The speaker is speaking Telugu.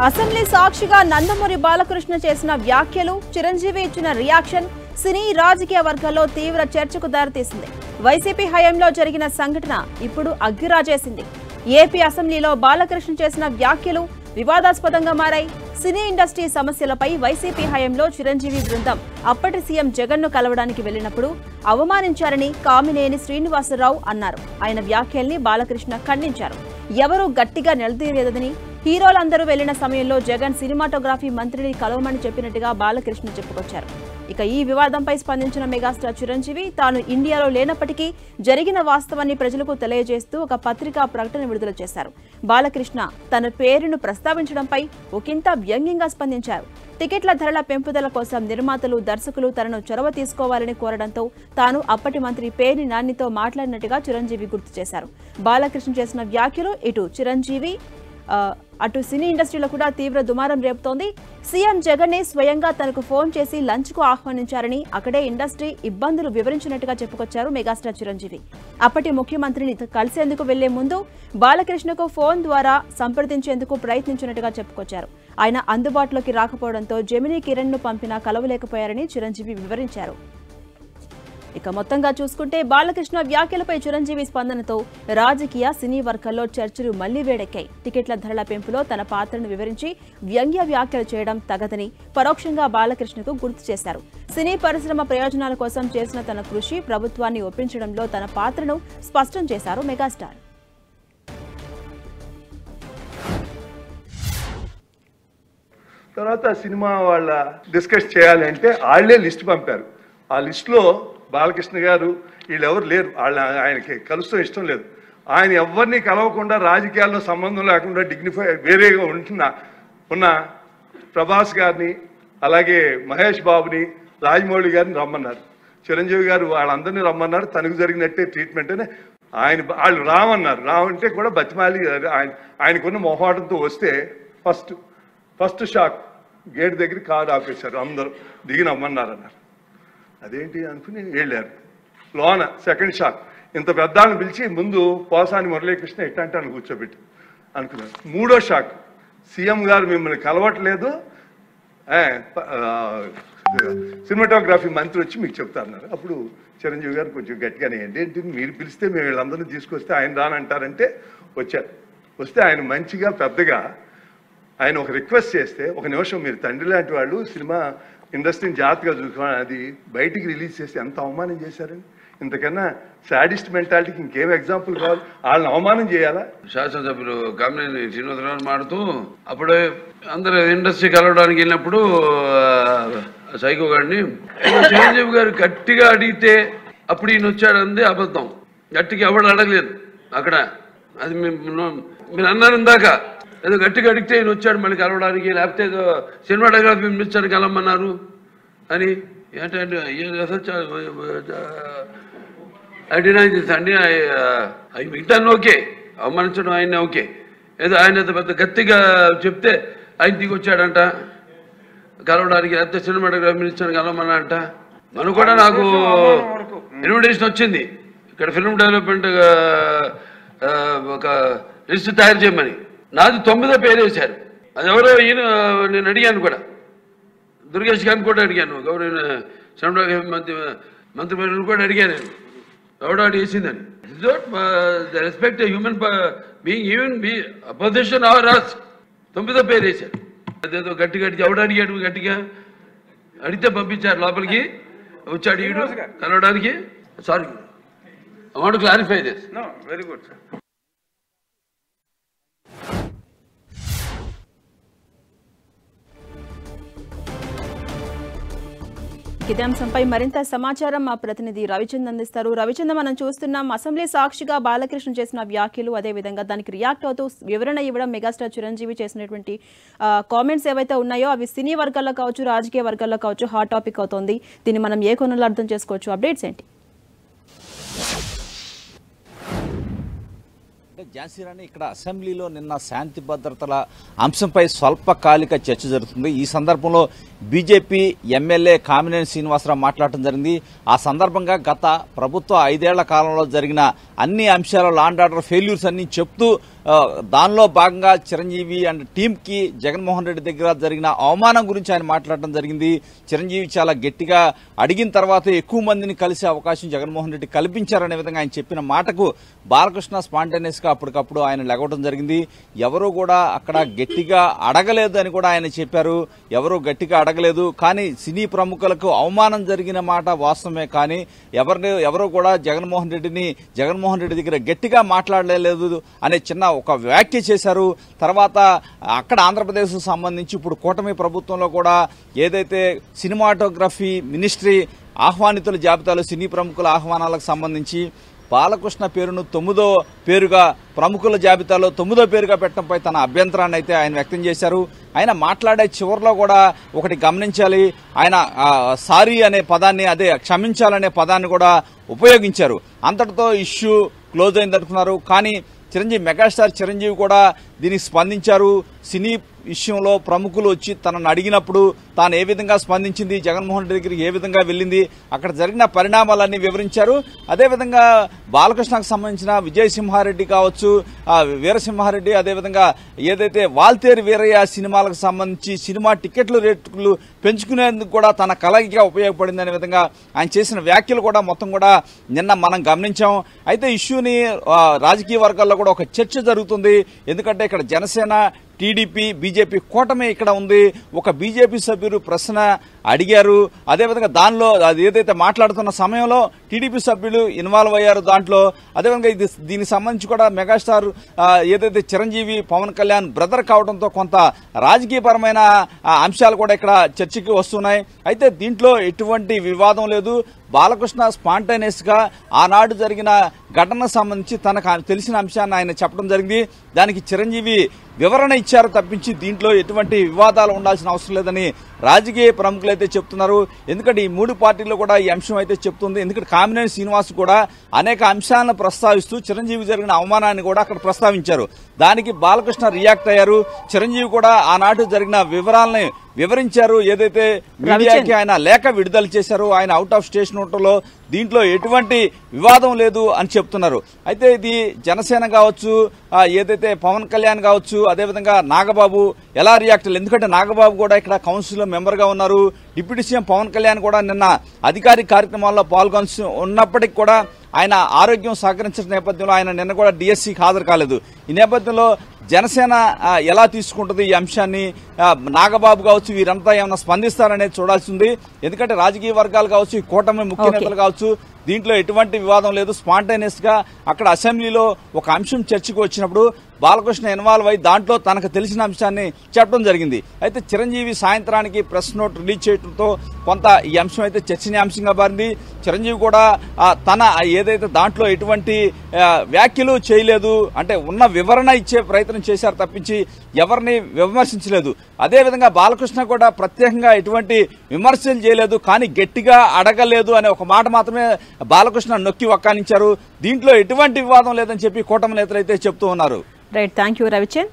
అసెంబ్లీ సాక్షిగా నందమూరి బాలకృష్ణ చేసిన వ్యాఖ్యలు, చిరంజీవి ఇచ్చిన రియాక్షన్ సినీ రాజకీయ వర్గాల్లో తీవ్ర చర్చకు దారితీసింది. వైసీపీ హయాంలో జరిగిన సంఘటన ఇప్పుడు అగ్గిరాజేసింది. ఏపీ అసెంబ్లీలో బాలకృష్ణ చేసిన వ్యాఖ్యలు వివాదాస్పదంగా మారాయి. సినీ ఇండస్ట్రీ సమస్యలపై వైసీపీ హయాంలో చిరంజీవి బృందం అప్పటి సీఎం జగన్ను కలవడానికి వెళ్లినప్పుడు అవమానించారని కామినేని శ్రీనివాసరావు అన్నారు. ఆయన వ్యాఖ్యల్ని బాలకృష్ణ ఖండించారు. ఎవరూ గట్టిగా నిలదీయలేదని, హీరోలందరూ వెళ్లిన సమయంలో జగన్ సినిమాటోగ్రఫీ మంత్రిని కలవమని చెప్పినట్టుగా బాలకృష్ణ చెప్పుకొచ్చారు. ఇక ఈ వివాదంపై స్పందించిన మెగాస్టార్ చిరంజీవి తాను ఇండియాలో లేనప్పటికీ జరిగిన వాస్తవాన్ని ప్రజలకు తెలియజేస్తూ ఒక పత్రికా ప్రకటన విడుదల చేశారు. బాలకృష్ణ తన పేరును ప్రస్తావించడంపై ఒకంత వ్యంగ్యంగా స్పందించారు. టికెట్ల ధరల పెంపుదల కోసం నిర్మాతలు, దర్శకులు తనను చొరవ తీసుకోవాలని కోరడంతో తాను అప్పటి మంత్రి పేర్ని నానితో మాట్లాడినట్టుగా చిరంజీవి గుర్తు చేశారు. బాలకృష్ణ చేసిన వ్యాఖ్యలు ఇటు చిరంజీవి అటు సినీ ఇండస్ట్రీలో కూడా తీవ్ర దుమారం రేపుతోంది. సీఎం జగన్ స్వయంగా తనకు ఫోన్ చేసి లంచ్ కు ఆహ్వానించారని, అక్కడే ఇండస్ట్రీ ఇబ్బందులు వివరించినట్టుగా చెప్పుకొచ్చారు మెగాస్టార్ చిరంజీవి. అప్పటి ముఖ్యమంత్రిని కలిసేందుకు వెళ్లే ముందు బాలకృష్ణకు ఫోన్ ద్వారా సంప్రదించేందుకు ప్రయత్నించినట్టుగా చెప్పుకొచ్చారు. ఆయన అందుబాటులోకి రాకపోవడంతో జెమినీ కిరణ్ ను పంపినా కలవలేకపోయారని చిరంజీవి వివరించారు. ఇక మొత్తంగా చూసుకుంటే బాలకృష్ణ వ్యాఖ్యలపై చిరంజీవి స్పందనతో రాజకీయ, సినీ వర్గాల్లో చర్చలు మళ్లీ వేడెక్కాయి. టికెట్ల ధరల పెంపులో తన పాత్రను వివరించి వ్యంగ్య వ్యాఖ్యలు చేయడం తగదని పరోక్షంగా బాలకృష్ణకు గుర్తు చేశారు. సినీ పరిశ్రమ ప్రయోజనాల కోసం చేసిన తన కృషి, ప్రభుత్వాన్ని ఒప్పించడంలో తన పాత్రను స్పష్టం చేశారు మెగాస్టార్. తర్వాత సినిమా వాళ్ళ డిస్కస్ చేయాలంటే వాళ్ళే లిస్ట్ పంపారు. ఆ లిస్టులో బాలకృష్ణ గారు వీళ్ళెవరు లేరు. ఆయనకి కలుస్తూ ఇష్టం లేదు. ఆయన ఎవరిని కలవకుండా, రాజకీయాల్లో సంబంధం లేకుండా డిగ్నిఫై వేరేగా ఉన్న ప్రభాస్ గారిని, అలాగే మహేష్ బాబుని, రాజమౌళి గారిని రమ్మన్నారు. చిరంజీవి గారు వాళ్ళందరినీ రమ్మన్నారు. తనకు జరిగినట్టే ట్రీట్మెంట్ అని వాళ్ళు రామన్నారు. రావంటే కూడా బతిమాలి ఆయనకున్న మొహాటంతో వస్తే ఫస్ట్ షాక్ గేట్ దగ్గర కారు ఆపేశారు. అందరూ దిగి నమ్మన్నారన్నారు. అదేంటి అనుకుని వెళ్ళారు. లోన సెకండ్ షాక్ ఇంత పెద్దాన్ని పిలిచి ముందు పోసాని మురళీకృష్ణ ఎట్టంటే అని కూర్చోబెట్టి అనుకున్నారు. మూడో షాక్ సీఎం గారు మిమ్మల్ని కలవట్లేదు, సినిమాటోగ్రఫీ మంత్రి వచ్చి మీకు చెప్తారన్నారు. అప్పుడు చిరంజీవి గారు కొంచెం గట్టిగానే ఏంటి మీరు పిలిస్తే మేము వీళ్ళందరినీ తీసుకొస్తే ఆయన రానంటారంటే వచ్చారు. వస్తే ఆయన మంచిగా పెద్దగా ఆయన ఒక రిక్వెస్ట్ చేస్తే, ఒక నిమిషం మీరు తండ్రి లాంటి వాళ్ళు సినిమా ఇండస్ట్రీని జాగ్రత్తగా చూసుకోవాలి, అది బయటికి రిలీజ్ చేసి ఎంత అవమానం చేశారని. ఇంతకన్నా సాడిస్ట్ మెంటాలిటీకి ఇంకేం ఎగ్జాంపుల్ కావాలి? వాళ్ళని అవమానం చేయాలా? శాసనసభ్యులు కామినేని శ్రీనివాసరావు మాడుతూ అప్పుడు అందరూ ఇండస్ట్రీ కలవడానికి వెళ్ళినప్పుడు సైకో గారిని చిరంజీవి గారు గట్టిగా అడిగితే అప్పుడు ఈయన వచ్చాడంది అబద్ధం. గట్టిగా ఎవడు అడగలేదు అక్కడ. అది మీరు అన్నారు ఇందాక, ఏదో గట్టిగా అడిగితే ఈయన వచ్చాడు మళ్ళీ కలవడానికి, లేకపోతే ఏదో సినిమాటోగ్రఫీ మినిస్టర్ కలవమన్నారు అని. ఏంటంటే అండి అవి మిగతాను ఓకే, అవమానించడం ఆయన ఓకే, ఏదో ఆయన పెద్ద గట్టిగా చెప్తే ఆయన దిగి వచ్చాడంట కలవడానికి, లేకపోతే సినిమాటోగ్రఫీ మినిస్టర్ కలవమన్నారంట. మనం కూడా నాకు ఇన్విటేషన్ వచ్చింది ఇక్కడ ఫిల్మ్ డెవలప్మెంట్ ఒక లిస్ట్ తయారు చేయమని. నాది 9వ పేరు వేశారు. అది ఎవరో ఈయన నేను అడిగాను కూడా, దుర్గేష్ గారిని కూడా అడిగాను, గౌరవ సినిమాటోగ్రఫీ మంత్రి పేరు కూడా అడిగాను నేను, ఎవడో అడిగేసిందని. Respect human being, even opposition or us. 9వ పేరు వేశారు. అదేదో గట్టిగా ఎవడు అడిగాడు, గట్టిగా అడిగితే పంపించారు లోపలికి. వచ్చాడు ఈడు కలవడానికి. Sorry, I want to clarify this. No, very good sir. ఇదే అంశంపై మరింత సమాచారం మా ప్రతినిధి రవిచంద్ అందిస్తారు. రవిచంద్, మనం చూస్తున్నాం అసెంబ్లీ సాక్షిగా బాలకృష్ణ చేసిన వ్యాఖ్యలు, అదేవిధంగా దానికి రియాక్ట్ అవుతూ వివరణ ఇవ్వడం మెగాస్టార్ చిరంజీవి చేసినటువంటి కామెంట్స్ ఏవైతే ఉన్నాయో అవి సినీ వర్గాల్లో కావచ్చు, రాజకీయ వర్గాల్లో కావచ్చు హాట్ టాపిక్ అవుతోంది. దీన్ని మనం ఏ కోణంలో అర్థం చేసుకోవచ్చు? అప్డేట్స్ ఏంటి? అంటే ఝాన్సీరాణి ఇక్కడ అసెంబ్లీలో నిన్న శాంతి భద్రతల అంశంపై స్వల్పకాలిక చర్చ జరుగుతుంది. ఈ సందర్భంలో బీజేపీ ఎమ్మెల్యే కామినేని శ్రీనివాసరావు మాట్లాడటం జరిగింది. ఆ సందర్భంగా గత ప్రభుత్వ 5 ఏళ్ల కాలంలో జరిగిన అన్ని అంశాలు లా అండ్ ఆర్డర్ ఫెయిల్యూర్స్ అన్ని చెప్తూ దానిలో భాగంగా చిరంజీవి అండ్ టీంకి జగన్మోహన్ రెడ్డి దగ్గర జరిగిన అవమానం గురించి ఆయన మాట్లాడటం జరిగింది. చిరంజీవి చాలా గట్టిగా అడిగిన తర్వాత ఎక్కువ మందిని కలిసే అవకాశం జగన్మోహన్ రెడ్డి కల్పించారనే విధంగా ఆయన చెప్పిన మాటకు బాలకృష్ణ స్పాంటేనియస్ గా అప్పటికప్పుడు ఆయన లెగవడం జరిగింది. ఎవరు కూడా అక్కడ గట్టిగా అడగలేదు అని కూడా ఆయన చెప్పారు. ఎవరు గట్టిగా అడగలేదు, కానీ సినీ ప్రముఖులకు అవమానం జరిగిన మాట వాస్తవమే. కానీ ఎవరు కూడా జగన్మోహన్ రెడ్డి దగ్గర గట్టిగా మాట్లాడలేదు అనే చిన్న ఒక వ్యాఖ్య చేశారు. తర్వాత అక్కడ ఆంధ్రప్రదేశ్ సంబంధించి ఇప్పుడు కూటమి ప్రభుత్వంలో కూడా ఏదైతే సినిమాటోగ్రఫీ మినిస్ట్రీ ఆహ్వానితుల జాబితాలో సినీ ప్రముఖుల ఆహ్వానాలకు సంబంధించి బాలకృష్ణ పేరును 9వ పేరుగా ప్రముఖుల జాబితాలో 9వ పేరుగా పెట్టడంపై తన అభ్యంతరాన్ని అయితే ఆయన వ్యక్తం చేశారు. ఆయన మాట్లాడే చివరిలో కూడా ఒకటి గమనించాలి, ఆయన సారీ అనే పదాన్ని, అదే క్షమించాలనే పదాన్ని కూడా ఉపయోగించారు. అంతటితో ఇష్యూ క్లోజ్ అయిందనుకున్నారు. కానీ మెగాస్టార్ చిరంజీవి కూడా దీనికి స్పందించారు. సినీ విషయంలో ప్రముఖులు వచ్చి తనను అడిగినప్పుడు తాను ఏ విధంగా స్పందించింది, జగన్మోహన్ రెడ్డి దగ్గరికి ఏ విధంగా వెళ్ళింది, అక్కడ జరిగిన పరిణామాలన్నీ వివరించారు. అదేవిధంగా బాలకృష్ణకు సంబంధించిన విజయసింహారెడ్డి కావచ్చు, వీరసింహారెడ్డి, అదేవిధంగా ఏదైతే వాల్తేరు వీరయ్య సినిమాలకు సంబంధించి సినిమా టికెట్లు రేట్లు పెంచుకునేందుకు కూడా తన కలయిక ఉపయోగపడిందనే విధంగా ఆయన చేసిన వ్యాఖ్యలు కూడా మొత్తం కూడా నిన్న మనం గమనించాం. అయితే ఇష్యూని రాజకీయ వర్గాల్లో కూడా ఒక చర్చ జరుగుతుంది. ఎందుకంటే ఇక్కడ జనసేన, టీడీపీ, బీజేపీ కూటమి ఇక్కడ ఉంది. ఒక బీజేపీ సభ్యులు ప్రశ్న అడిగారు. అదేవిధంగా దానిలో అది ఏదైతే మాట్లాడుతున్న సమయంలో టీడీపీ సభ్యులు ఇన్వాల్వ్ అయ్యారు దాంట్లో. అదేవిధంగా దీనికి సంబంధించి కూడా మెగాస్టార్ ఏదైతే చిరంజీవి పవన్ కళ్యాణ్ బ్రదర్ కావడంతో కొంత రాజకీయపరమైన అంశాలు కూడా ఇక్కడ చర్చకి వస్తున్నాయి. అయితే దీంట్లో ఎటువంటి వివాదం లేదు. బాలకృష్ణ స్పాంటేనియస్ గా ఆనాడు జరిగిన ఘటనకు సంబంధించి తనకు తెలిసిన అంశాన్ని ఆయన చెప్పడం జరిగింది. దానికి చిరంజీవి వివరణ ఇచ్చారు తప్పించి దీంట్లో ఎటువంటి వివాదాలు ఉండాల్సిన అవసరం లేదని రాజకీయ ప్రముఖులు అయితే చెప్తున్నారు. ఎందుకంటే ఈ 3 పార్టీల్లో కూడా ఈ అంశం అయితే చెప్తుంది. ఎందుకంటే కామినేని శ్రీనివాస్ కూడా అనేక అంశాలను ప్రస్తావిస్తూ చిరంజీవి జరిగిన అవమానాన్ని కూడా అక్కడ ప్రస్తావించారు. దానికి బాలకృష్ణ రియాక్ట్ అయ్యారు. చిరంజీవి కూడా ఆనాడు జరిగిన వివరాలని వివరించారు. ఏదైతే మీడియాకి ఆయన లేఖ విడుదల చేశారు, ఆయన అవుట్ ఆఫ్ స్టేషన్ ఉండటంలో దీంట్లో ఎటువంటి వివాదం లేదు అని చెప్తున్నారు. అయితే ఇది జనసేన కావచ్చు, ఏదైతే పవన్ కళ్యాణ్ కావచ్చు, అదేవిధంగా నాగబాబు ఎలా రియాక్ట్ అయ్యారు. ఎందుకంటే నాగబాబు కూడా ఇక్కడ కౌన్సిల్ మెంబర్ గా ఉన్నారు. డిప్యూటీ సీఎం పవన్ కళ్యాణ్ కూడా నిన్న అధికారిక కార్యక్రమాల్లో పాల్గొని ఉన్నప్పటికీ కూడా ఆయన ఆరోగ్యం సహకరించిన నేపథ్యంలో ఆయన నిన్న కూడా డిఎస్సీకి హాజరు కాలేదు. ఈ నేపథ్యంలో జనసేన ఎలా తీసుకుంటుంది ఈ అంశాన్ని, నాగబాబు కావచ్చు, వీరంతా ఏమైనా స్పందిస్తారనేది చూడాల్సి ఉంది. ఎందుకంటే రాజకీయ వర్గాలు కావచ్చు, ఈ కూటమి ముఖ్య నేతలు కావచ్చు, దీంట్లో ఎటువంటి వివాదం లేదు. స్పాంటేనియస్ గా అక్కడ అసెంబ్లీలో ఒక అంశం చర్చకు వచ్చినప్పుడు బాలకృష్ణ ఇన్వాల్వ్ అయి దాంట్లో తనకు తెలిసిన అంశాన్ని చెప్పడం జరిగింది. అయితే చిరంజీవి సాయంత్రానికి ప్రెస్ నోట్ రిలీజ్ చేయడంతో కొంత ఈ అంశం అయితే చర్చనీయాంశంగా మారింది. చిరంజీవి కూడా తన ఏదైతే దాంట్లో ఎటువంటి వ్యాఖ్యలు చేయలేదు, అంటే ఉన్న వివరణ ఇచ్చే ప్రయత్నం చేశారు తప్పించి ఎవరిని విమర్శించలేదు. అదేవిధంగా బాలకృష్ణ కూడా ప్రత్యేకంగా ఎటువంటి విమర్శలు చేయలేదు, కానీ గట్టిగా అడగలేదు అనే ఒక మాట మాత్రమే బాలకృష్ణ నొక్కి వక్కానించారు. దీంట్లో ఎటువంటి వివాదం లేదని చెప్పి కూటమి నేతలు అయితే చెప్తూ ఉన్నారు. Right, thank you Ravichand.